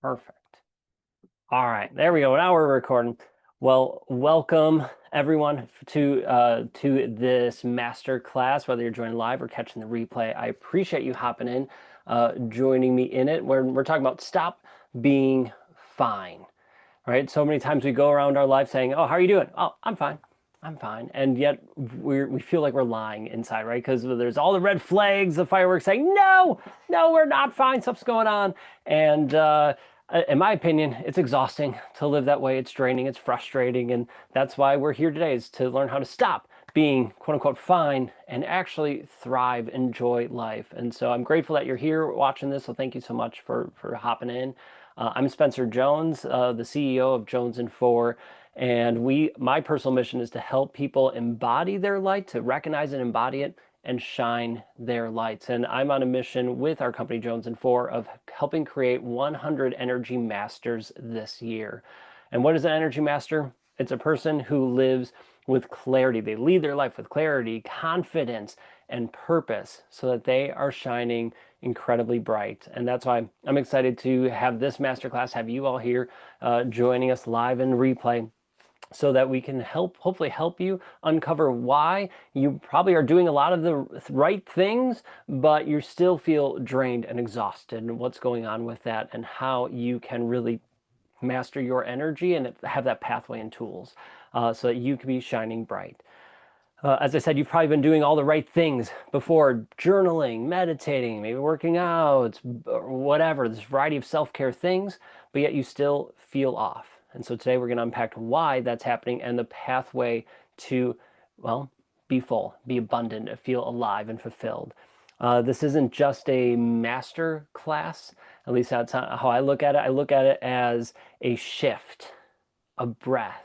Perfect. All right, there we go. Now we're recording. Well, welcome everyone to this master class, whether you're joining live or catching the replay. I appreciate you hopping in, joining me in it. We're talking about stop being fine, right? So many times we go around our life saying, "Oh, how are you doing?" "Oh, I'm fine. I'm fine." And yet we feel like we're lying inside, right? Because there's all the red flags, the fireworks saying, "No, no, we're not fine. Stuff's going on." And in my opinion, it's exhausting to live that way. It's draining. It's frustrating, and that's why we're here today, is to learn how to stop being quote unquote fine and actually thrive, enjoy life. And so I'm grateful that you're here watching this. So thank you so much for hopping in. I'm Spencer Jones, the CEO of Jones and Four, and my personal mission is to help people embody their light, to recognize and embody it, and shine their lights. And I'm on a mission with our company Jones and Four of helping create 100 energy masters this year. And what is an energy master? It's a person who lives with clarity. They lead their life with clarity, confidence, and purpose so that they are shining incredibly bright. And that's why I'm excited to have this masterclass, have you all here joining us live in replay, so that we can hopefully help you uncover why you probably are doing a lot of the right things, but you still feel drained and exhausted, and what's going on with that, and how you can really master your energy and have that pathway and tools so that you can be shining bright. As I said, you've probably been doing all the right things before: journaling, meditating, maybe working out, or whatever. There's a variety of self-care things, but yet you still feel off. And so today we're going to unpack why that's happening and the pathway to, well, be full, be abundant, feel alive and fulfilled. This isn't just a master class, at least that's how I look at it. I look at it as a shift, a breath,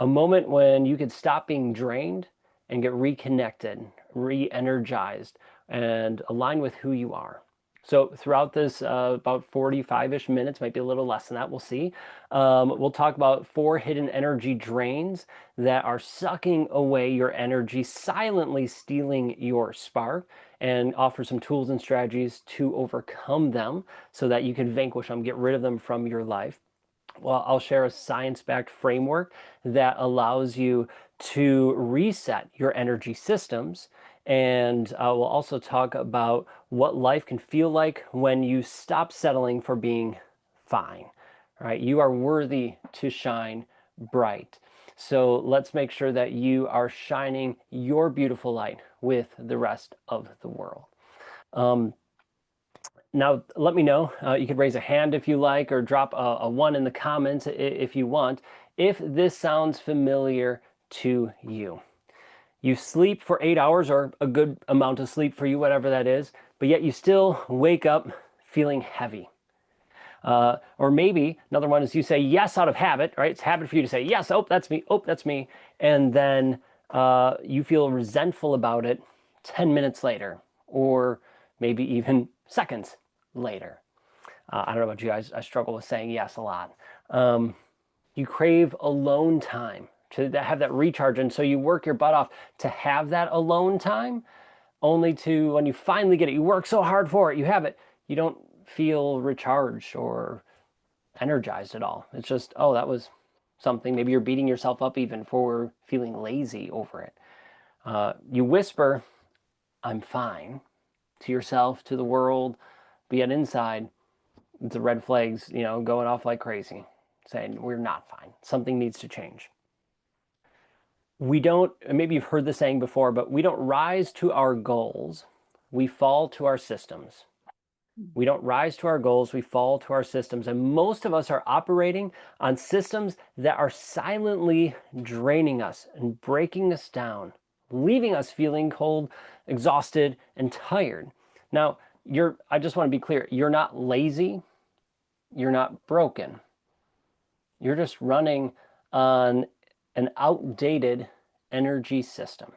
a moment when you could stop being drained and get reconnected, re-energized, and align with who you are. So throughout this about 45-ish minutes, might be a little less than that, we'll see. We'll talk about 4 hidden energy drains that are sucking away your energy, silently stealing your spark, and offer some tools and strategies to overcome them so that you can vanquish them, get rid of them from your life. Well, I'll share a science-backed framework that allows you to reset your energy systems. And we'll also talk about what life can feel like when you stop settling for being fine, right? You are worthy to shine bright. So let's make sure that you are shining your beautiful light with the rest of the world. Now, let me know. You can raise a hand if you like, or drop a 1 in the comments if you want, if this sounds familiar to you. You sleep for 8 hours, or a good amount of sleep for you, whatever that is, but yet you still wake up feeling heavy. Or maybe another one is you say yes out of habit, right? It's habit for you to say yes, oh, that's me, oh, that's me. And then you feel resentful about it 10 minutes later, or maybe even seconds later. I don't know about you, I struggle with saying yes a lot. You crave alone time, to have that recharge, and so you work your butt off to have that alone time, only to, when you finally get it, you work so hard for it, you have it, you don't feel recharged or energized at all. It's just, oh, that was something. Maybe you're beating yourself up even for feeling lazy over it. You whisper, "I'm fine," to yourself, to the world, but yet inside, the red flags, going off like crazy, saying we're not fine. Something needs to change. We don't, maybe you've heard the saying before, but we don't rise to our goals. We fall to our systems. We don't rise to our goals, we fall to our systems. And most of us are operating on systems that are silently draining us and breaking us down, leaving us feeling cold, exhausted, and tired. Now, I just want to be clear, you're not lazy, you're not broken. You're just running on an outdated energy system.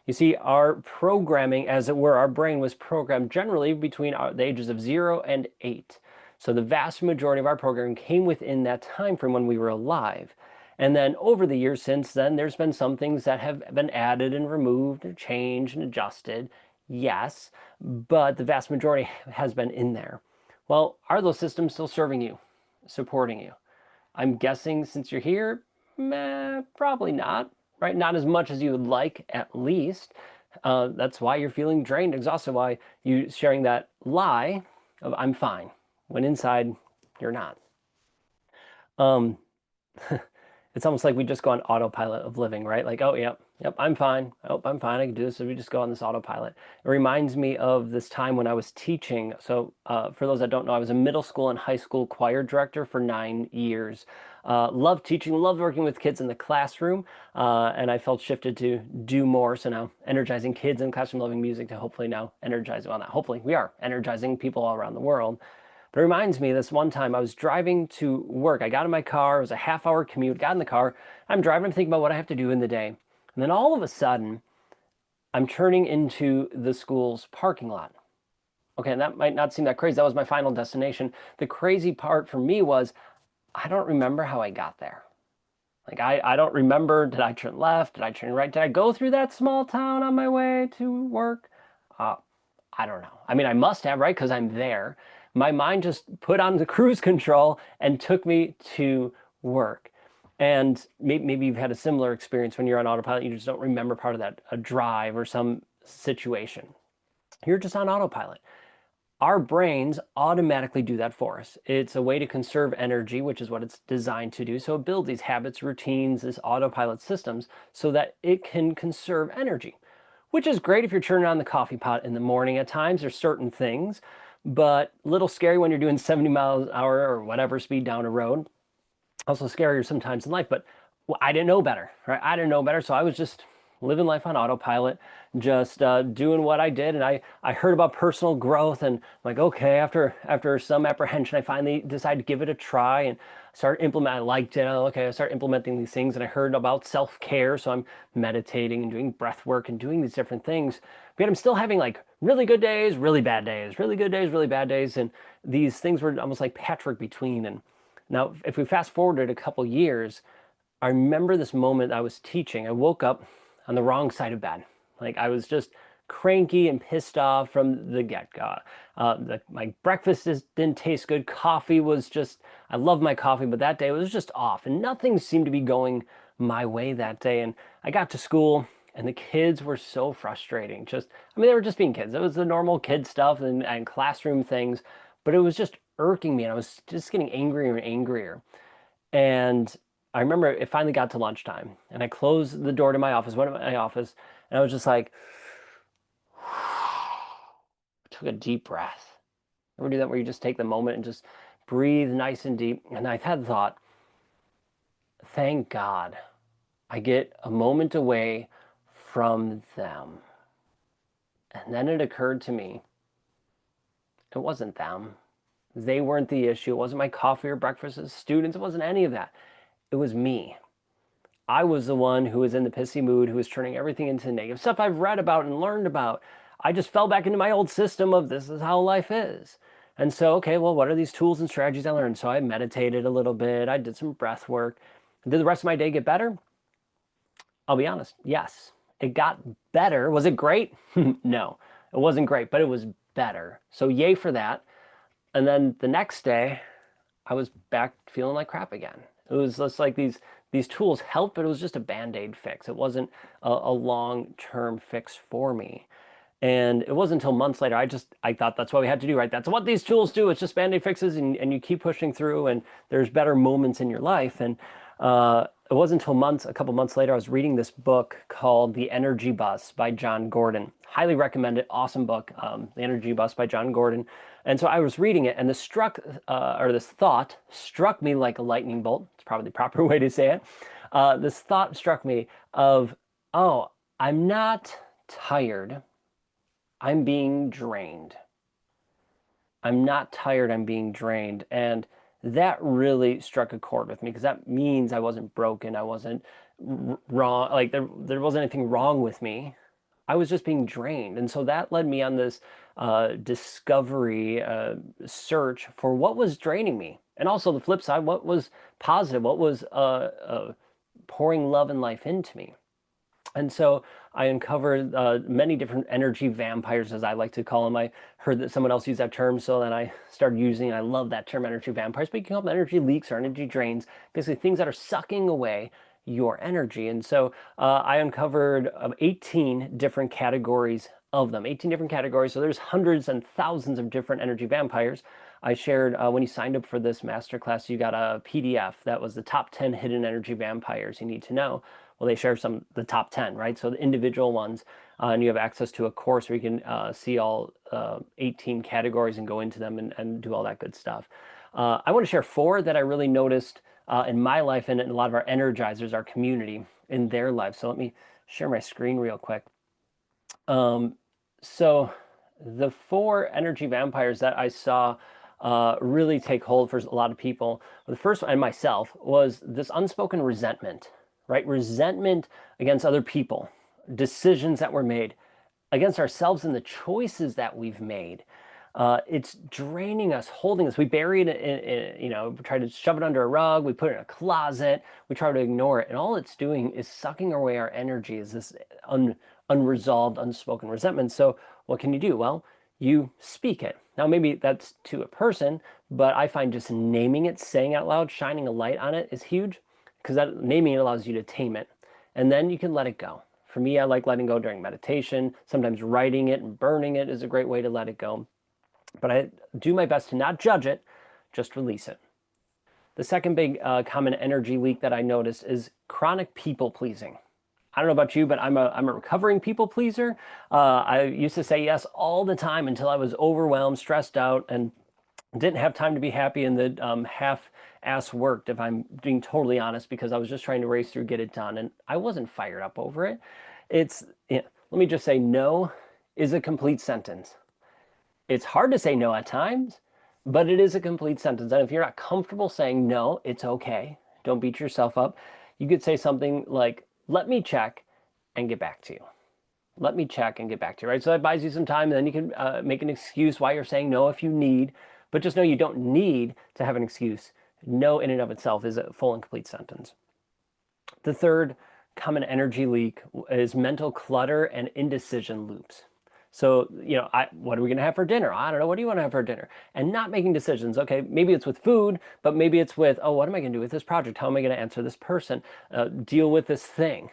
You see, our programming, as it were, our brain was programmed generally between the ages of 0 and 8. So the vast majority of our programming came within that time frame when we were alive. And then over the years since then, there's been some things that have been added and removed and changed and adjusted. Yes, but the vast majority has been in there. Well, are those systems still serving you, supporting you? I'm guessing since you're here, probably not, right? Not as much as you would like, at least. That's why you're feeling drained, exhausted, why you sharing that lie of I'm fine, when inside you're not. Um, it's almost like we just go on autopilot of living, right? Like, oh, yep, I'm fine. Oh, I'm fine. I can do this. So we just go on this autopilot. It reminds me of this time when I was teaching. So for those that don't know, I was a middle school and high school choir director for 9 years. Loved teaching, loved working with kids in the classroom, and I felt shifted to do more. So now energizing kids in classroom, loving music to hopefully now energize, well, not hopefully, we are energizing people all around the world. But it reminds me, this one time I was driving to work. I got in my car. It was a half-hour commute. Got in the car. I'm driving. I'm thinking about what I have to do in the day. And then all of a sudden, I'm turning into the school's parking lot. Okay, and that might not seem that crazy. That was my final destination. The crazy part for me was I don't remember how I got there. Like, I don't remember, did I turn left? Did I turn right? Did I go through that small town on my way to work? Uh, I don't know. I mean, I must have, right? Because I'm there. My mind just put on the cruise control and took me to work. And maybe you've had a similar experience when you're on autopilot. You just don't remember part of that, a drive or some situation. You're just on autopilot. Our brains automatically do that for us. It's a way to conserve energy, which is what it's designed to do. So it builds these habits, routines, these autopilot systems so that it can conserve energy, which is great if you're turning on the coffee pot in the morning at times. There's certain things, but a little scary when you're doing 70 miles an hour or whatever speed down a road. Also scarier sometimes in life, but I didn't know better, right? I didn't know better, so I was just living life on autopilot, just doing what I did. And I heard about personal growth, and I'm like, okay, after some apprehension, I finally decided to give it a try and start implementing. I liked it. Okay, I start implementing these things, and I heard about self-care, so I'm meditating and doing breath work and doing these different things. But I'm still having like really good days, really bad days, really good days, really bad days, and these things were almost like patchwork between. And now, if we fast forwarded a couple years, I remember this moment I was teaching. I woke up on the wrong side of bed. Like I was just cranky and pissed off from the get-go. My breakfast didn't taste good. Coffee was just, I love my coffee, but that day it was just off and nothing seemed to be going my way that day. And I got to school and the kids were so frustrating. Just, I mean, they were just being kids. It was the normal kid stuff and classroom things, but it was just irking me and I was just getting angrier and angrier. And I remember it finally got to lunchtime and I closed the door to my office, went to my office, and I was just like, took a deep breath. Ever do that where you just take the moment and just breathe nice and deep? And I had the thought, thank God I get a moment away from them. And then it occurred to me, it wasn't them. They weren't the issue. It wasn't my coffee or breakfast as students. It wasn't any of that. It was me. I was the one who was in the pissy mood, who was turning everything into negative stuff I've read about and learned about. I just fell back into my old system of this is how life is. And so, okay, well, what are these tools and strategies I learned? So I meditated a little bit. I did some breath work. Did the rest of my day get better? I'll be honest. Yes, it got better. Was it great? No, it wasn't great, but it was better. So yay for that. And then the next day, I was back feeling like crap again. It was just like these tools helped, but it was just a band-aid fix. It wasn't a long-term fix for me. And it wasn't until months later, I thought that's what we had to do, right? That's what these tools do. It's just band-aid fixes and you keep pushing through and there's better moments in your life. And it wasn't until a couple months later, I was reading this book called The Energy Bus by John Gordon. Highly recommend it. Awesome book, The Energy Bus by John Gordon. And so I was reading it and this thought struck me like a lightning bolt. It's probably the proper way to say it. This thought struck me of, oh, I'm not tired. I'm being drained. I'm not tired, I'm being drained. And that really struck a chord with me because that means I wasn't broken. I wasn't wrong. Like there wasn't anything wrong with me. I was just being drained. And so that led me on this discovery search for what was draining me. And also the flip side, what was positive, what was pouring love and life into me. And so I uncovered many different energy vampires, as I like to call them. I heard that someone else used that term, so then I started using it. I love that term, energy vampires, but you can call them energy leaks or energy drains, basically things that are sucking away your energy. And so I uncovered 18 different categories of them, 18 different categories. So there's hundreds and thousands of different energy vampires. I shared when you signed up for this masterclass, you got a PDF that was the top 10 hidden energy vampires you need to know. Well, they share the top 10, right? So the individual ones, and you have access to a course where you can see all 18 categories and go into them and do all that good stuff. I want to share four that I really noticed in my life and in a lot of our energizers, our community, in their lives. So let me share my screen real quick. So the four energy vampires that I saw really take hold for a lot of people, the first one, and myself, was this unspoken resentment, right? Resentment against other people, decisions that were made, against ourselves and the choices that we've made. It's draining us, holding us. We bury it try to shove it under a rug. We put it in a closet. We try to ignore it. And all it's doing is sucking away our energy, is this unresolved, unspoken resentment. So what can you do? Well, you speak it. Now, maybe that's to a person, but I find just naming it, saying it out loud, shining a light on it is huge, because that naming it allows you to tame it. And then you can let it go. For me, I like letting go during meditation. Sometimes writing it and burning it is a great way to let it go. But I do my best to not judge it, just release it. The second big common energy leak that I noticed is chronic people pleasing. I don't know about you, but I'm a recovering people pleaser. I used to say yes all the time until I was overwhelmed, stressed out, and didn't have time to be happy in the half-ass worked, if I'm being totally honest, because I was just trying to race through, get it done, and I wasn't fired up over it. Let me just say, no is a complete sentence. It's hard to say no at times, but it is a complete sentence. And if you're not comfortable saying no, it's okay. Don't beat yourself up. You could say something like, let me check and get back to you. Let me check and get back to you, right? So that buys you some time, and then you can make an excuse why you're saying no if you need, but just know you don't need to have an excuse. No in and of itself is a full and complete sentence. The third common energy leak is mental clutter and indecision loops. So, what are we going to have for dinner? I don't know. What do you want to have for dinner? And not making decisions. Okay, maybe it's with food, but maybe it's with, oh, what am I going to do with this project? How am I going to answer this person? Deal with this thing.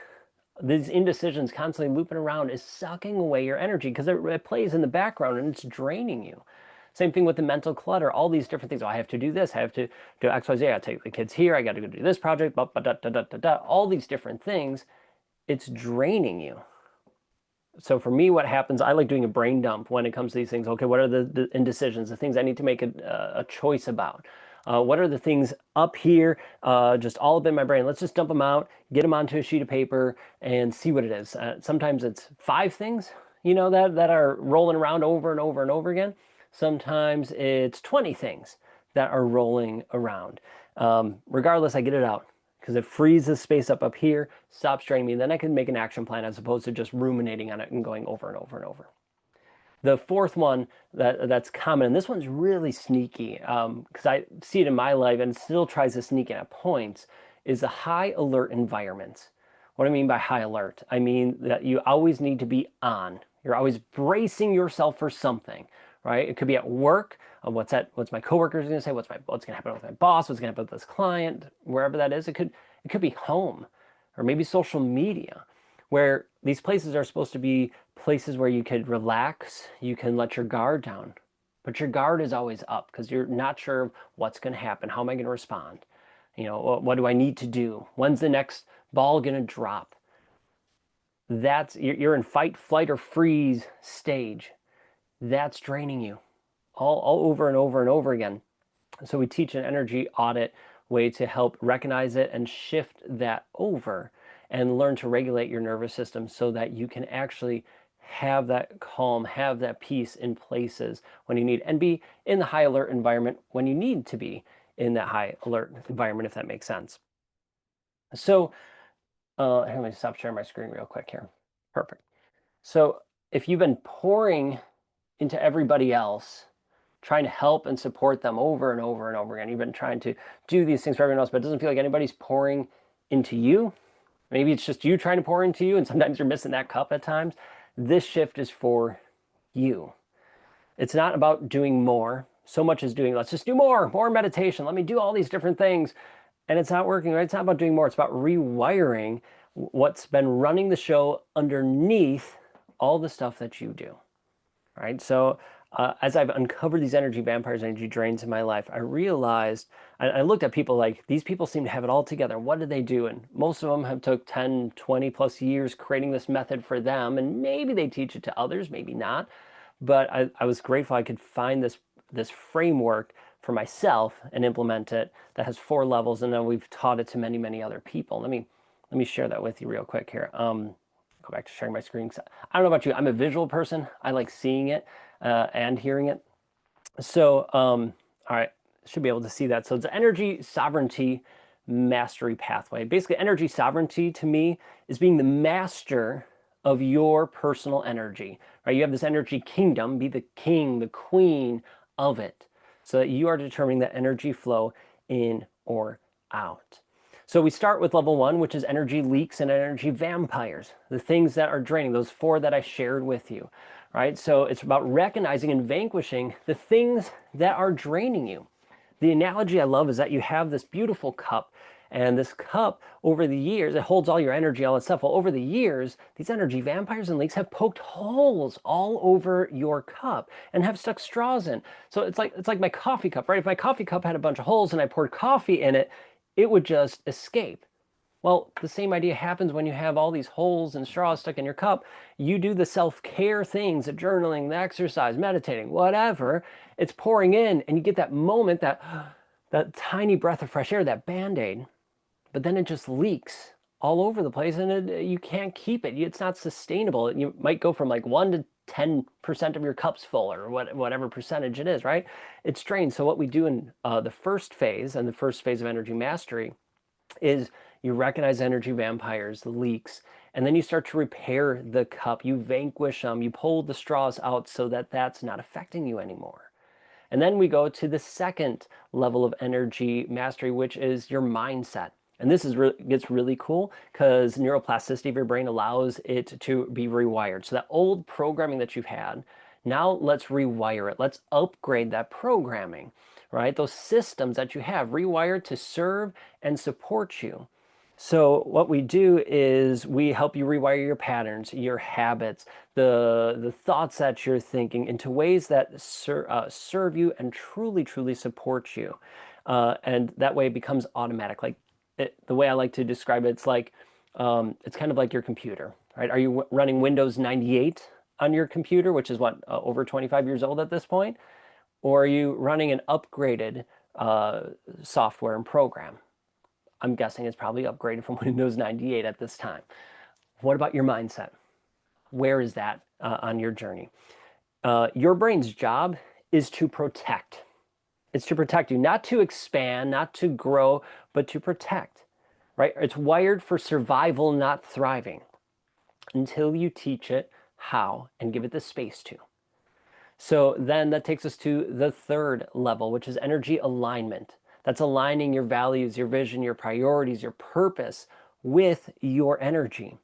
These indecisions constantly looping around is sucking away your energy, because it plays in the background and it's draining you. Same thing with the mental clutter, all these different things. Oh, I have to do this, I have to do X, Y, Z, I got to take the kids here, I got to go do this project, all these different things. It's draining you. So for me, what happens, I like doing a brain dump when it comes to these things. Okay, what are the indecisions, the things I need to make a choice about? What are the things up here, just all up in my brain? Let's just dump them out, get them onto a sheet of paper, and see what it is. Sometimes it's 5 things, that are rolling around over and over and over again. Sometimes it's 20 things that are rolling around. Regardless, I get it out, because it frees the space up here, stops draining me. Then I can make an action plan as opposed to just ruminating on it and going over and over and over. The fourth one that's common, and this one's really sneaky, because I see it in my life and it still tries to sneak in at points, is the high alert environments. What do I mean by high alert? I mean that you always need to be on. You're always bracing yourself for something, right? It could be at work. What's my coworkers going to say? What's going to happen with my boss? What's going to happen with this client? Wherever that is, it could be home, or maybe social media, where these places are supposed to be places where you could relax, you can let your guard down, but your guard is always up because you're not sure of what's going to happen. How am I going to respond? What do I need to do? When's the next ball going to drop? You're in fight, flight, or freeze stage. That's draining you all over and over and over again. So we teach an energy audit way to help recognize it and shift that over and learn to regulate your nervous system so that you can actually have that calm, have that peace in places when you need, and be in the high alert environment when you need to be in that high alert environment, if that makes sense. So let me stop sharing my screen real quick here. Perfect. So if you've been pouring into everybody else, trying to help and support them over and over and over again, you've been trying to do these things for everyone else, but it doesn't feel like anybody's pouring into you, Maybe it's just you trying to pour into you, and sometimes you're missing that cup at times. This shift is for you. It's not about doing more so much as doing, let's just do more meditation. Let me do all these different things. And it's not working, right? It's not about doing more. It's about rewiring what's been running the show underneath all the stuff that you do, right? So as I've uncovered these energy vampires, energy drains in my life, I realized, I looked at people like, these people seem to have it all together. What do they do? And most of them have took 10, 20 plus years creating this method for them. And maybe they teach it to others, maybe not. But I was grateful I could find this framework for myself and implement it that has 4 levels, and then we've taught it to many, many other people. Let me share that with you real quick here. Go back to sharing my screen. I don't know about you. I'm a visual person. I like seeing it and hearing it. So, all right, should be able to see that. So it's the energy sovereignty mastery pathway. Basically, energy sovereignty to me is being the master of your personal energy, right? You have this energy kingdom, be the king, the queen of it, so that you are determining the energy flow in or out. So we start with level 1, which is energy leaks and energy vampires, the things that are draining, those 4 that I shared with you, right? So it's about recognizing and vanquishing the things that are draining you. The analogy I love is that you have this beautiful cup, and this cup over the years, it holds all your energy, all that stuff. Well, over the years, these energy vampires and leaks have poked holes all over your cup and have stuck straws in. So it's like my coffee cup, right? If my coffee cup had a bunch of holes and I poured coffee in it, it would just escape. Well, the same idea happens when you have all these holes and straws stuck in your cup. You do the self-care things, the journaling, the exercise, meditating, whatever. It's pouring in, and you get that moment, that tiny breath of fresh air, that Band-Aid, but then it just leaks all over the place, and you can't keep it. It's not sustainable. You might go from like 1 to 10% of your cup's full, or whatever percentage it is, right? It's drained. So what we do in the first phase, and the first phase of energy mastery, is you recognize energy vampires, the leaks, and then you start to repair the cup. You vanquish them. You pull the straws out so that that's not affecting you anymore. And then we go to the second level of energy mastery, which is your mindset. And this gets really cool because neuroplasticity of your brain allows it to be rewired. So that old programming that you've had, now let's rewire it. Let's upgrade that programming, right? Those systems that you have rewired to serve and support you. So what we do is we help you rewire your patterns, your habits, the thoughts that you're thinking into ways that serve you and truly, truly support you. And that way it becomes automatic. Like the way I like to describe it, it's kind of like your computer, right? Are you running Windows 98 on your computer, which is what, over 25 years old at this point? Or are you running an upgraded software and program? I'm guessing it's probably upgraded from Windows 98 at this time. What about your mindset? Where is that on your journey? Your brain's job is to protect. It's to protect you, not to expand, not to grow, but to protect, right? It's wired for survival, not thriving, until you teach it how and give it the space to. So then that takes us to the third level, which is energy alignment. That's aligning your values, your vision, your priorities, your purpose with your energy.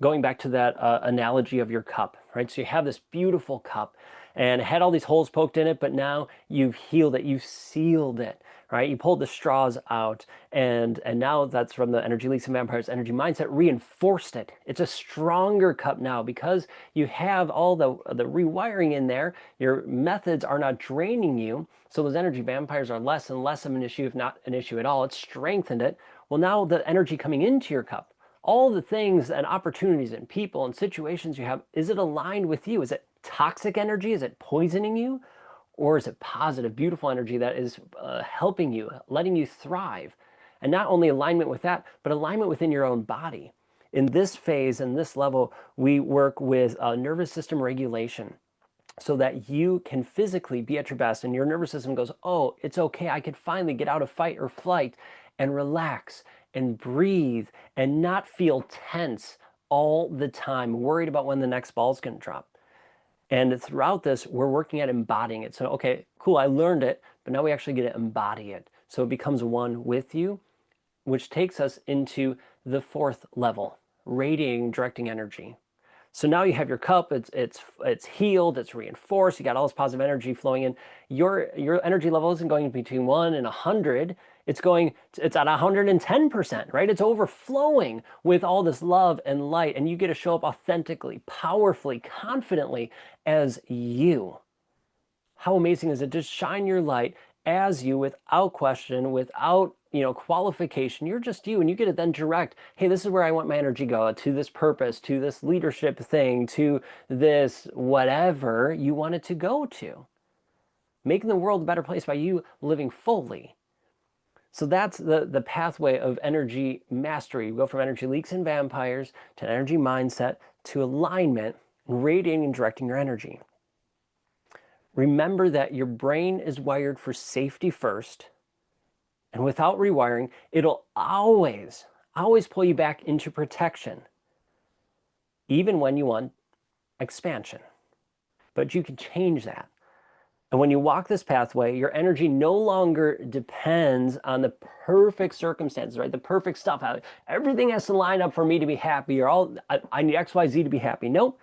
Going back to that analogy of your cup, right? So you have this beautiful cup and it had all these holes poked in it, but now you've healed it, you've sealed it, right? You pulled the straws out, and now that's from the energy leaks and vampires energy mindset, reinforced it. It's a stronger cup now because you have all the rewiring in there. Your methods are not draining you, so those energy vampires are less and less of an issue, if not an issue at all. It's strengthened it. Well, now the energy coming into your cup, all the things and opportunities and people and situations you have, is it aligned with you? Is it toxic energy? Is it poisoning you? Or is it positive, beautiful energy that is helping you, letting you thrive? And not only alignment with that, but alignment within your own body. In this phase and this level, we work with nervous system regulation so that you can physically be at your best and your nervous system goes, oh, it's okay. I could finally get out of fight or flight and relax and breathe and not feel tense all the time, worried about when the next ball is going to drop. And throughout this, we're working at embodying it. So, okay, cool, I learned it, but now we actually get to embody it. So it becomes one with you, which takes us into the fourth level, radiating, directing energy. So now you have your cup, it's healed, it's reinforced, you got all this positive energy flowing in. Your energy level isn't going between 1 and 100. It's at 110%, right? It's overflowing with all this love and light, and you get to show up authentically, powerfully, confidently as you. How amazing is it? Just shine your light as you without question, without qualification. You're just you, and you get to then direct, hey, this is where I want my energy go, to this purpose, to this leadership thing, to this whatever you want it to go to. Making the world a better place by you living fully. So that's the pathway of energy mastery. You go from energy leaks and vampires to an energy mindset to alignment, radiating and directing your energy. Remember that your brain is wired for safety first, and without rewiring, it'll always pull you back into protection, even when you want expansion. But you can change that. And when you walk this pathway, your energy no longer depends on the perfect circumstances, right? The perfect stuff. Everything has to line up for me to be happy, or I need XYZ to be happy. Nope.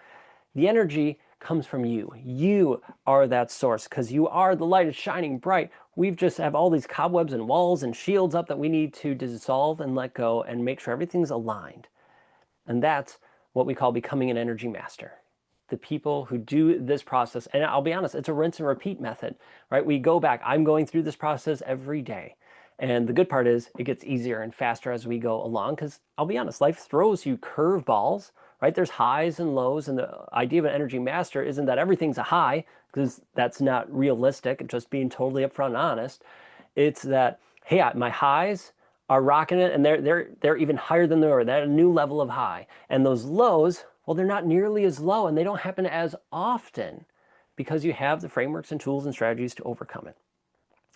The energy comes from you. You are that source because you are the light. It's shining bright. We've just have all these cobwebs and walls and shields up that we need to dissolve and let go and make sure everything's aligned. And that's what we call becoming an energy master. The people who do this process, and I'll be honest, it's a rinse and repeat method, right? We go back. I'm going through this process every day. And the good part is it gets easier and faster as we go along because I'll be honest, life throws you curveballs, right? There's highs and lows, and the idea of an energy master isn't that everything's a high, because that's not realistic, just being totally upfront and honest. It's that, hey, my highs are rocking it, and they're even higher than they were. They're at a new level of high. And those lows, well, they're not nearly as low, and they don't happen as often because you have the frameworks and tools and strategies to overcome it.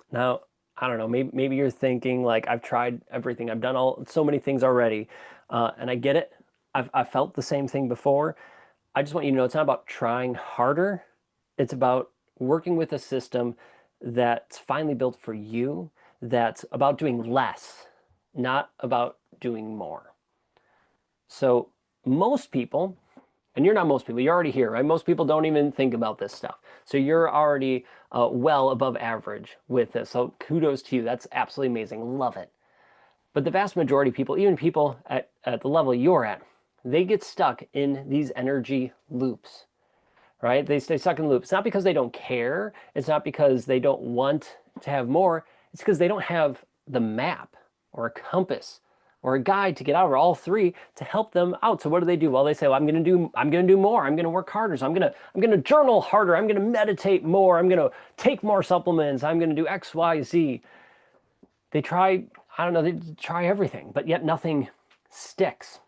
Now, I don't know, maybe you're thinking like, I've tried everything. I've done so many things already, and I get it. I've felt the same thing before. I just want you to know it's not about trying harder. It's about working with a system that's finally built for you, that's about doing less, not about doing more. So most people, and you're not most people, you're already here, right? Most people don't even think about this stuff. So you're already well above average with this. So kudos to you. That's absolutely amazing. Love it. But the vast majority of people, even people at the level you're at, they get stuck in these energy loops, right? They stay stuck in the loop. It's not because they don't care. It's not because they don't want to have more. It's because they don't have the map or a compass or a guide to get out, or all three to help them out. So what do? Well, they say, well, I'm going to do more. I'm going to work harder. So I'm going to journal harder. I'm going to meditate more. I'm going to take more supplements. I'm going to do X, Y, Z. They try, I don't know, they try everything, but yet nothing sticks.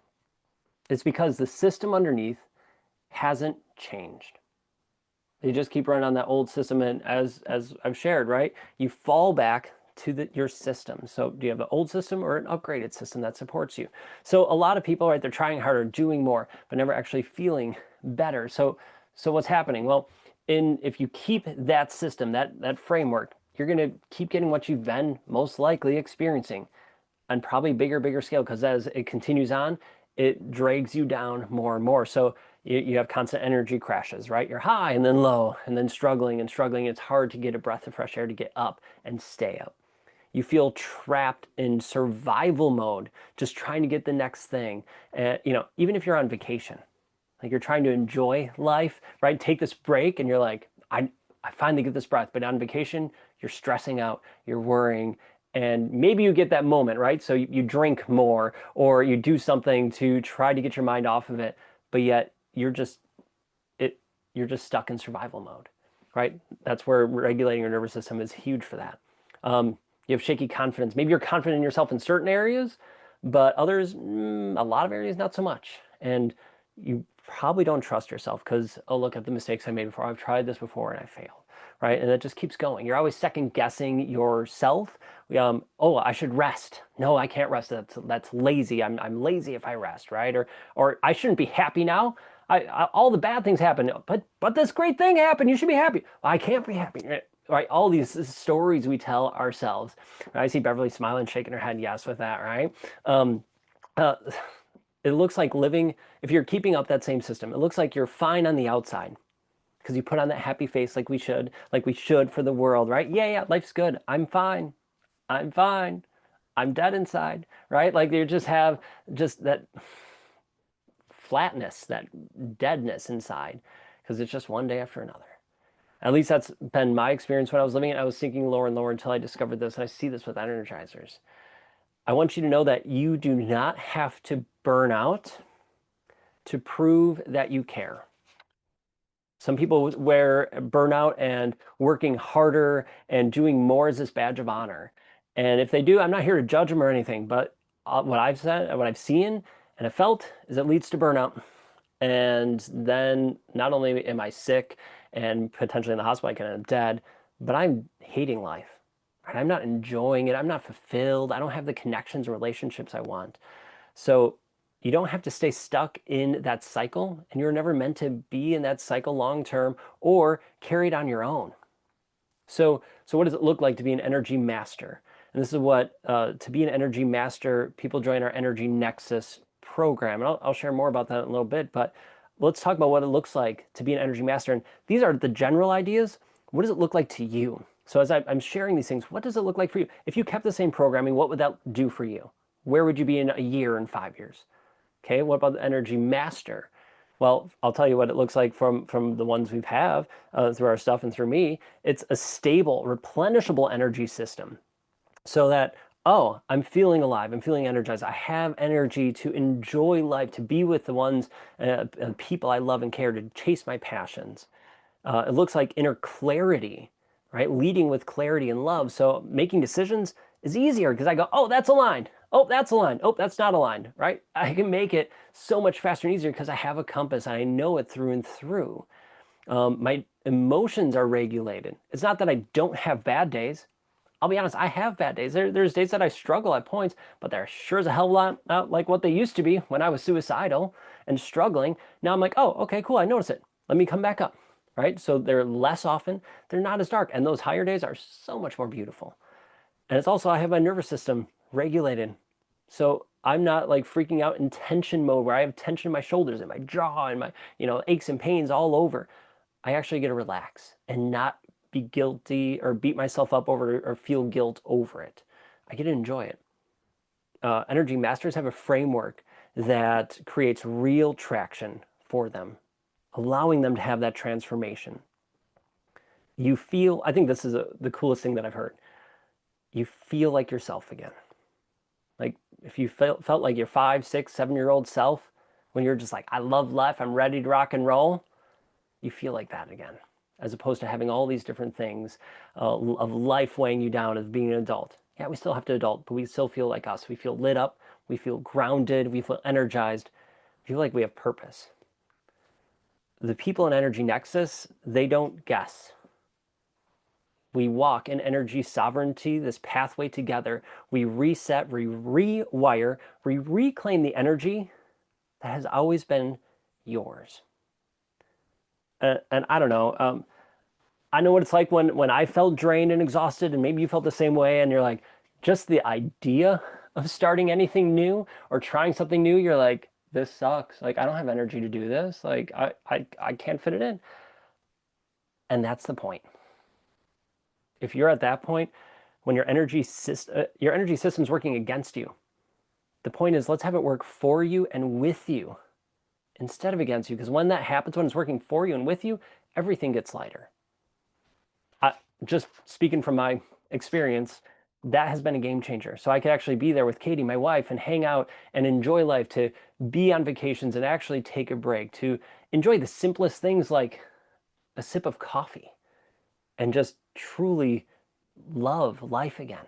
It's because the system underneath hasn't changed. They just keep running on that old system, and as I've shared, right? You fall back to your system. So do you have an old system or an upgraded system that supports you? So a lot of people, right, they're trying harder, doing more, but never actually feeling better. So what's happening? Well, if you keep that system, that framework, you're going to keep getting what you've been most likely experiencing on probably bigger scale, because as it continues on, it drags you down more and more. So you have constant energy crashes, right? You're high and then low and then struggling and struggling. It's hard to get a breath of fresh air to get up and stay up. You feel trapped in survival mode, just trying to get the next thing. Even if you're on vacation, like you're trying to enjoy life, right? Take this break and you're like, I finally get this breath. But on vacation, you're stressing out, you're worrying, and maybe you get that moment, right? So you drink more, or you do something to try to get your mind off of it, but yet you're just stuck in survival mode, right? That's where regulating your nervous system is huge for that. You have shaky confidence. Maybe you're confident in yourself in certain areas, but others, a lot of areas, not so much. And you probably don't trust yourself because, oh, look at the mistakes I made before. I've tried this before and I failed, right? And it just keeps going. You're always second guessing yourself. Oh, I should rest. No, I can't rest. That's lazy. I'm lazy if I rest, right? Or I shouldn't be happy now. All the bad things happen, but this great thing happened. You should be happy. I can't be happy. Right, all these stories we tell ourselves. I see Beverly smiling, shaking her head yes with that, right? Uh, it looks like living, if you're keeping up that same system, it looks like you're fine on the outside because you put on that happy face like we should for the world, right? Yeah, yeah, life's good. I'm fine. I'm fine. I'm dead inside, right? Like you just have just that flatness, that deadness inside because it's just one day after another. At least that's been my experience when I was living it. I was sinking lower and lower until I discovered this. And I see this with energizers. I want you to know that you do not have to burn out to prove that you care. Some people wear burnout and working harder and doing more as this badge of honor. And if they do, I'm not here to judge them or anything, but what I've said, what I've seen and have felt is it leads to burnout. And then not only am I sick and potentially in the hospital, I can end up dead, but I'm hating life. Right? I'm not enjoying it. I'm not fulfilled. I don't have the connections and relationships I want. So you don't have to stay stuck in that cycle, and you're never meant to be in that cycle long term or carry it on your own. So what does it look like to be an energy master? And this is what, to be an energy master, people join our Energy Nexus program. And I'll share more about that in a little bit, but let's talk about what it looks like to be an energy master. And these are the general ideas. What does it look like to you? So as I'm sharing these things, what does it look like for you? If you kept the same programming, what would that do for you? Where would you be in a year and 5 years? Okay, what about the energy master? Well, I'll tell you what it looks like from the ones we've have through our stuff and through me. It's a stable, replenishable energy system so that, oh, I'm feeling alive, I'm feeling energized, I have energy to enjoy life, to be with the ones, people I love and care, to chase my passions. It looks like inner clarity, right? Leading with clarity and love. So making decisions is easier because I go, oh, that's aligned. Oh, that's aligned. Oh, that's not aligned, right? I can make it so much faster and easier because I have a compass. I know it through and through. My emotions are regulated. It's not that I don't have bad days. I'll be honest, I have bad days. There's days that I struggle at points, but they're sure as a hell of a lot not like what they used to be when I was suicidal and struggling. Now I'm like, oh, okay, cool. I notice it. Let me come back up, right? So they're less often. They're not as dark. And those higher days are so much more beautiful. And it's also, I have my nervous system regulated. So I'm not like freaking out in tension mode where I have tension in my shoulders and my jaw and my, aches and pains all over. I actually get to relax and not be guilty or beat myself up over it or feel guilt over it. I get to enjoy it. Energy masters have a framework that creates real traction for them, allowing them to have that transformation. You feel, I think this is the coolest thing that I've heard. You feel like yourself again. Like if you felt like your 5, 6, 7-year-old self when you're just like, I love life, I'm ready to rock and roll, you feel like that again, as opposed to having all these different things of life weighing you down as being an adult. Yeah, we still have to adult, but we still feel like us. We feel lit up, we feel grounded, we feel energized, we feel like we have purpose. The people in Energy Nexus, they don't guess. We walk in energy sovereignty, this pathway together. We reset, we rewire, we reclaim the energy that has always been yours. And I don't know, I know what it's like when I felt drained and exhausted, and maybe you felt the same way, and you're like, just the idea of starting anything new or trying something new, you're like, this sucks. Like, I don't have energy to do this. Like, I can't fit it in. And that's the point. If you're at that point, when your energy system's working against you, the point is let's have it work for you and with you instead of against you. Because when that happens, when it's working for you and with you, everything gets lighter. Just speaking from my experience, that has been a game changer. So I could actually be there with Katie, my wife, and hang out and enjoy life, to be on vacations and actually take a break, to enjoy the simplest things like a sip of coffee and just truly love life again.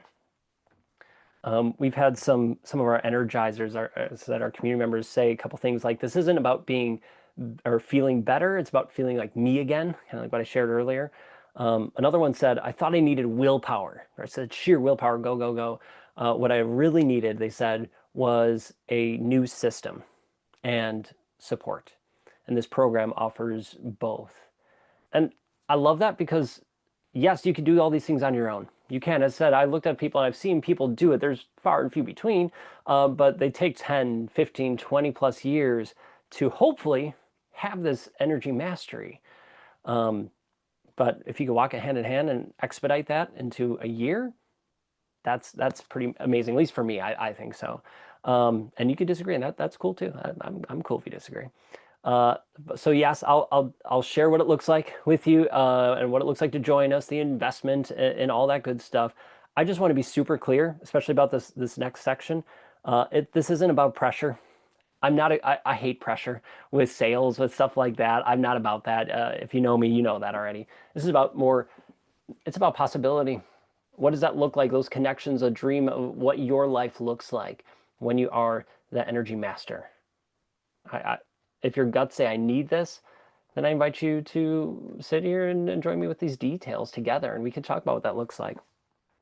We've had some of our energizers, that our community members say a couple things like, this isn't about being or feeling better, it's about feeling like me again, kind of like what I shared earlier. Another one said, I thought I needed willpower. Or I said, sheer willpower, go, go, go. What I really needed, they said, was a new system and support. And this program offers both. And I love that because, yes, you can do all these things on your own. You can. As I said, I looked at people and I've seen people do it. There's far and few between, but they take 10, 15, 20 plus years to hopefully have this energy mastery. But if you could walk it hand in hand and expedite that into a year, that's pretty amazing. At least for me, I think so. And you could disagree, and that's cool too. I'm cool if you disagree. Uh, so yes, I'll share what it looks like with you, and what it looks like to join us, the investment, and all that good stuff. I just want to be super clear, especially about this next section. This isn't about pressure. I'm not I hate pressure with sales, with stuff like that. I'm not about that. If you know me, you know that already. This is about more. It's about possibility. What does that look like? Those connections, a dream of what your life looks like when you are the energy master. I, if your guts say I need this, then I invite you to sit here and join me with these details together, and we can talk about what that looks like.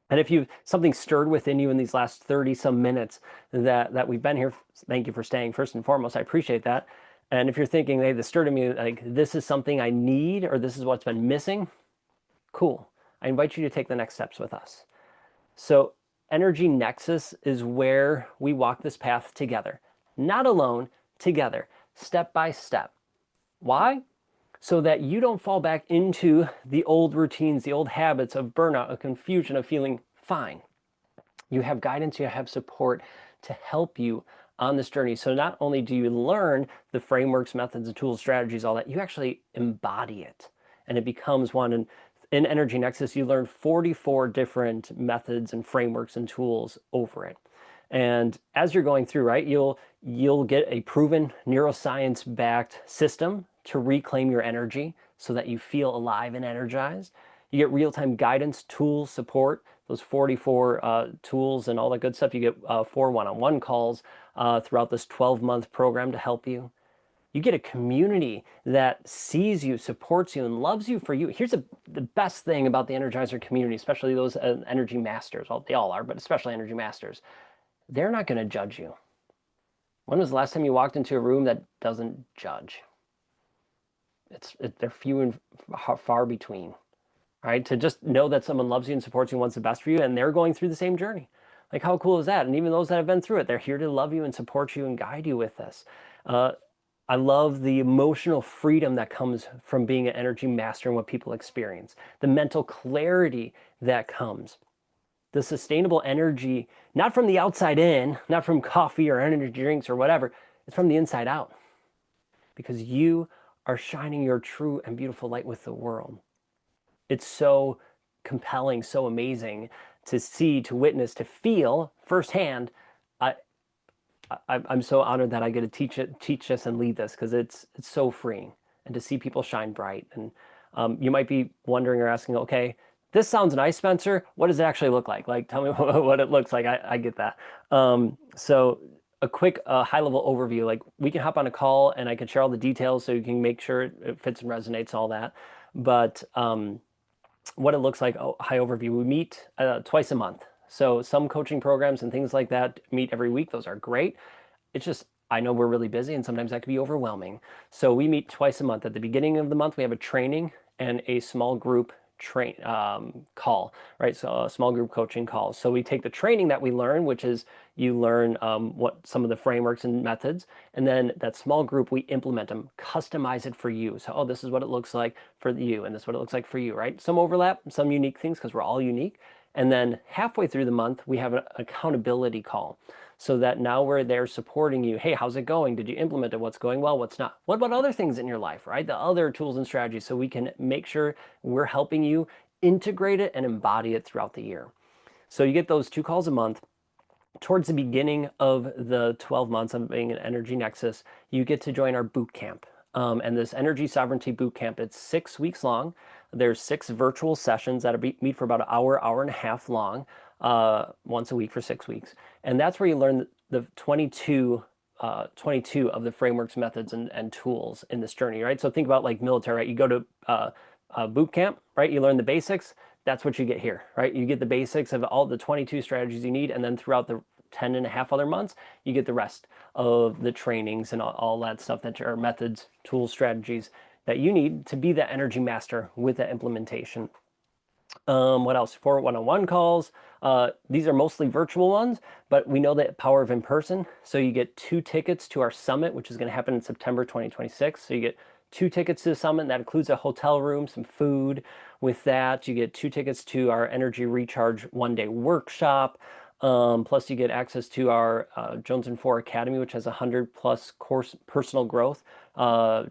And if you something stirred within you in these last 30 some minutes that we've been here, thank you for staying. First and foremost, I appreciate that. And if you're thinking, hey, this stirred in me, like this is something I need, or this is what's been missing, cool. I invite you to take the next steps with us. So Energy Nexus is where we walk this path together, not alone, together, step by step. Why? So that you don't fall back into the old routines, the old habits of burnout, of confusion, of feeling fine. You have guidance, you have support to help you on this journey. So not only do you learn the frameworks, methods, and tools, strategies, all that, you actually embody it, and it becomes one. And in Energy Nexus, you learn 44 different methods and frameworks and tools over it. And as you're going through, right, you'll get a proven neuroscience-backed system to reclaim your energy so that you feel alive and energized. You get real-time guidance, tools, support, those 44 tools and all that good stuff. You get 4 one-on-one calls throughout this 12-month program to help you. You get a community that sees you, supports you, and loves you for you. Here's the best thing about the Energizer community, especially those energy masters. Well, they all are, but especially energy masters. They're not going to judge you. When was the last time you walked into a room that doesn't judge? They're few and far between, right? To just know that someone loves you and supports you and wants the best for you, and they're going through the same journey. Like, how cool is that? And even those that have been through it, they're here to love you and support you and guide you with this. I love the emotional freedom that comes from being an energy master and what people experience, the mental clarity that comes, the sustainable energy, not from the outside in, not from coffee or energy drinks or whatever, it's from the inside out, because you are shining your true and beautiful light with the world. It's so compelling, so amazing to see, to witness, to feel firsthand. I'm so honored that I get to teach this and lead this, because it's so freeing, and to see people shine bright. And you might be wondering or asking, okay, this sounds nice, Spencer. What does it actually look like? Like, tell me what it looks like. I get that. So a quick high-level overview. Like, we can hop on a call and I can share all the details so you can make sure it fits and resonates, all that. But what it looks like, high overview. We meet twice a month. So some coaching programs and things like that meet every week. Those are great. It's just, I know we're really busy and sometimes that can be overwhelming. So we meet twice a month. At the beginning of the month, we have a training and a small group call, right? So a small group coaching call. So we take the training that we learn, which is you learn what some of the frameworks and methods, and then that small group, we implement them, customize it for you. So, oh, this is what it looks like for you, and this is what it looks like for you, right? Some overlap, some unique things, because we're all unique. And then halfway through the month, we have an accountability call, so that now we're there supporting you. Hey, how's it going? Did you implement it? What's going well? What's not? What about other things in your life, right? The other tools and strategies, so we can make sure we're helping you integrate it and embody it throughout the year. So you get those 2 calls a month. Towards the beginning of the 12 months of being an Energy Nexus, you get to join our boot camp. And this Energy Sovereignty Boot Camp, it's 6 weeks long. There's 6 virtual sessions that meet for about an hour, hour and a half long, once a week for 6 weeks. And that's where you learn the 22 of the frameworks, methods, and tools in this journey, right? So think about like military, right? You go to boot camp, right? You learn the basics. That's what you get here, right? You get the basics of all the 22 strategies you need, and then throughout the 10 and a half other months, you get the rest of the trainings and all that stuff that are methods, tools, strategies that you need to be that energy master with that implementation. What else? 4 one-on-one calls. These are mostly virtual ones, but we know the power of in person. So you get 2 tickets to our summit, which is going to happen in September 2026. So you get 2 tickets to the summit. That includes a hotel room, some food. With that, you get 2 tickets to our energy recharge 1-day workshop. Plus, you get access to our Jones and Four Academy, which has 100+ course personal growth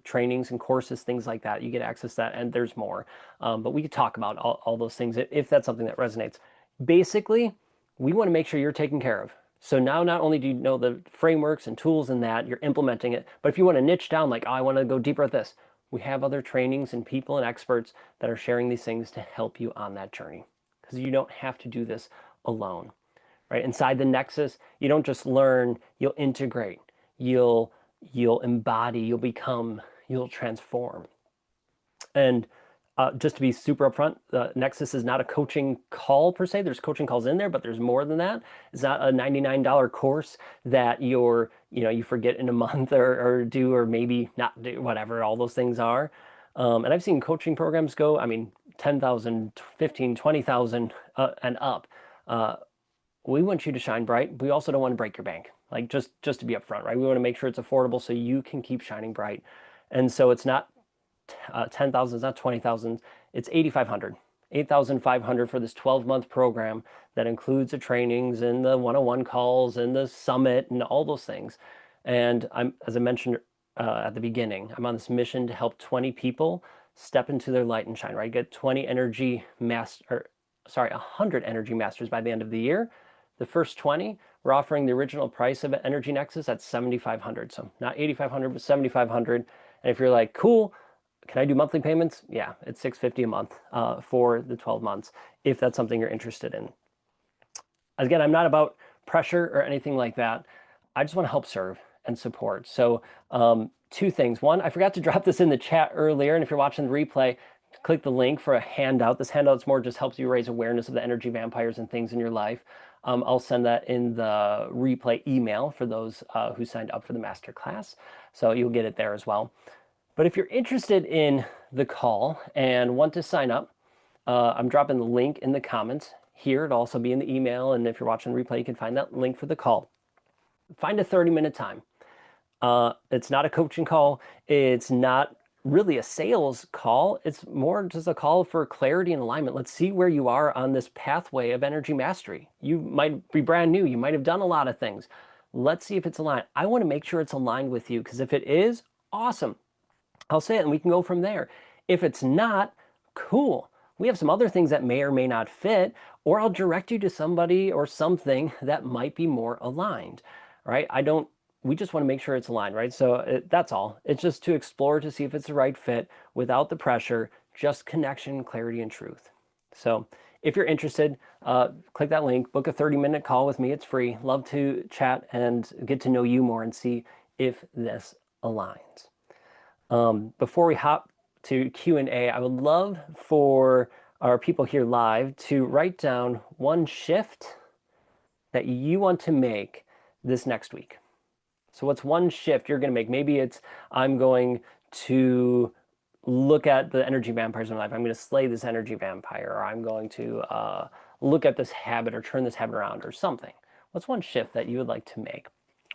trainings and courses, things like that. You get access to that, and there's more. But we could talk about all those things if that's something that resonates. Basically, we want to make sure you're taken care of. So now not only do you know the frameworks and tools and that, you're implementing it, but if you want to niche down, like, oh, I want to go deeper at this, we have other trainings and people and experts that are sharing these things to help you on that journey. Because you don't have to do this alone, right? Inside the Nexus, you don't just learn, you'll integrate, you'll embody, you'll become, you'll transform. And just to be super upfront, Nexus is not a coaching call per se. There's coaching calls in there, but there's more than that. It's not a $99 course that you forget in a month or do, or maybe not do, whatever all those things are. And I've seen coaching programs go, I mean, 10,000, 15, 20,000 and up. We want you to shine bright. We also don't want to break your bank. Like, just to be upfront, right? We want to make sure it's affordable so you can keep shining bright. And so it's not 10,000, it's not 20,000, it's 8,500. 8,500 for this 12-month program that includes the trainings and the one-on-one calls and the summit and all those things. And as I mentioned at the beginning, I'm on this mission to help 20 people step into their light and shine, right? Get 100 energy masters by the end of the year. The first 20, we're offering the original price of Energy Nexus at 7,500. So not 8,500, but 7,500. And if you're like, cool, can I do monthly payments? Yeah, it's $650 a month for the 12 months, if that's something you're interested in. Again, I'm not about pressure or anything like that. I just want to help serve and support. So 2 things. One, I forgot to drop this in the chat earlier, and if you're watching the replay, click the link for a handout. This handout's more just helps you raise awareness of the energy vampires and things in your life. I'll send that in the replay email for those who signed up for the masterclass. So you'll get it there as well. But if you're interested in the call and want to sign up, I'm dropping the link in the comments here. It'll also be in the email. And if you're watching the replay, you can find that link for the call. Find a 30-minute time. It's not a coaching call. It's not really a sales call. It's more just a call for clarity and alignment. Let's see where you are on this pathway of energy mastery. You might be brand new. You might have done a lot of things. Let's see if it's aligned. I want to make sure it's aligned with you, because if it is, awesome. I'll say it and we can go from there. If it's not, cool. We have some other things that may or may not fit, or I'll direct you to somebody or something that might be more aligned, right? We just want to make sure it's aligned, right? So that's all. It's just to explore to see if it's the right fit without the pressure, just connection, clarity, and truth. So if you're interested, click that link, book a 30-minute call with me. It's free. Love to chat and get to know you more and see if this aligns. Before we hop to Q&A, I would love for our people here live to write down one shift that you want to make this next week. So what's one shift you're going to make? Maybe it's, I'm going to look at the energy vampires in my life. I'm going to slay this energy vampire, or I'm going to look at this habit or turn this habit around or something. What's one shift that you would like to make?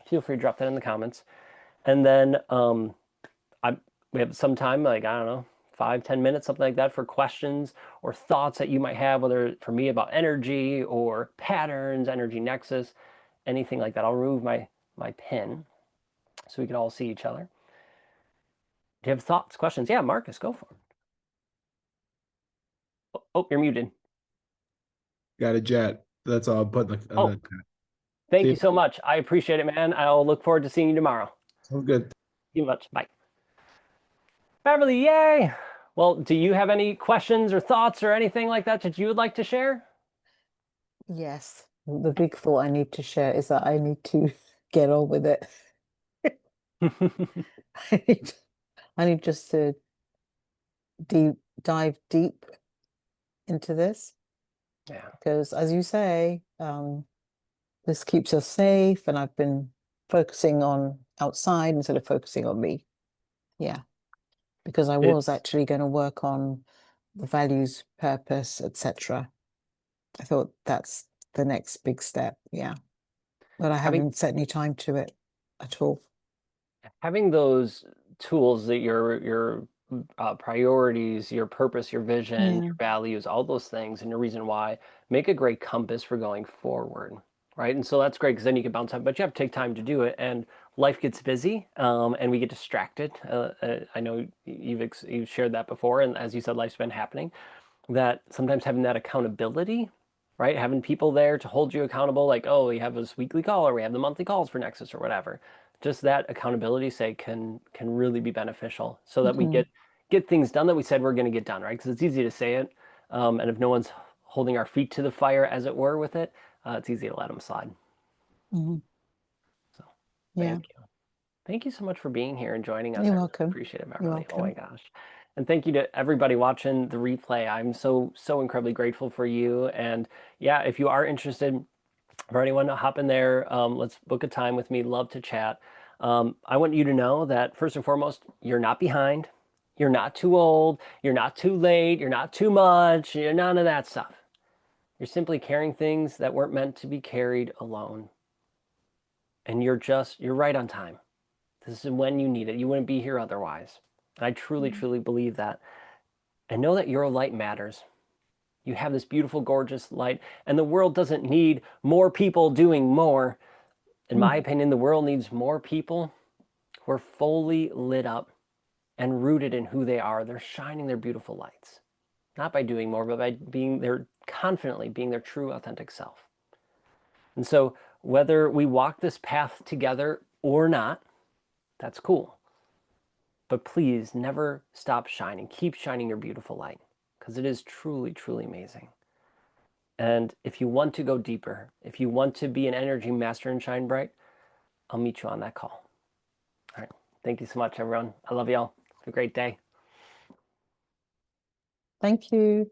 Feel free to drop that in the comments. And then we have some time, like, I don't know, 5-10 minutes, something like that, for questions or thoughts that you might have, whether for me about energy or patterns, energy nexus, anything like that. I'll remove my pin so we can all see each other. Do you have thoughts, questions? Yeah, Marcus, go for it. Oh, you're muted. Got a jet. That's all. Put the Thank you so much. I appreciate it, man. I'll look forward to seeing you tomorrow. Sounds good. Thank you much. Bye. Beverly, yay! Well, do you have any questions or thoughts or anything like that you would like to share? Yes. The big thought I need to share is that I need to get on with it. I need just to dive deep into this. Yeah. Because as you say, this keeps us safe, and I've been focusing on outside instead of focusing on me. Yeah. Because I was actually going to work on the values, purpose, etc. I thought that's the next big step. Yeah. But I Having haven't set any time to it at all. having those tools that your priorities, your purpose, your vision, Yeah. your values, all those things, and your reason why make a great compass for going forward, right? And so that's great because then you can bounce out, but you have to take time to do it. And life gets busy, and we get distracted. I know you've shared that before, and as you said, life's been happening. That sometimes having that accountability, right? Having people there to hold you accountable, like, oh, we have this weekly call or we have the monthly calls for Nexus or whatever. Just that accountability sake can really be beneficial so that we Hmm. get things done that we said we're going to get done, right? Because it's easy to say it, and if no one's holding our feet to the fire, as it were, with it, it's easy to let them slide. Hmm. So, Yeah. thank you. Thank you so much for being here and joining us. You're I really welcome. appreciate it, You're Beverly. Oh my welcome. gosh. And thank you to everybody watching the replay. I'm so incredibly grateful for you. And yeah, if you are interested, for anyone to hop in there, let's book a time with me. Love to chat. I want you to know that first and foremost, you're not behind. You're not too old. You're not too late. You're not too much. You're none of that stuff. You're simply carrying things that weren't meant to be carried alone. And you're right on time. This is when you need it. You wouldn't be here otherwise. And I truly believe that. And know that your light matters. You have this beautiful, gorgeous light, and the world doesn't need more people doing more. In my opinion, the world needs more people who are fully lit up and rooted in who they are. They're shining their beautiful lights, not by doing more, but by being their confidently being their true, authentic self. And so, whether we walk this path together or not, that's cool. But please never stop shining. Keep shining your beautiful light because it is truly amazing. And if you want to go deeper, if you want to be an energy master and shine bright, I'll meet you on that call. All right. Thank you so much, everyone. I love y'all. Have a great day. Thank you.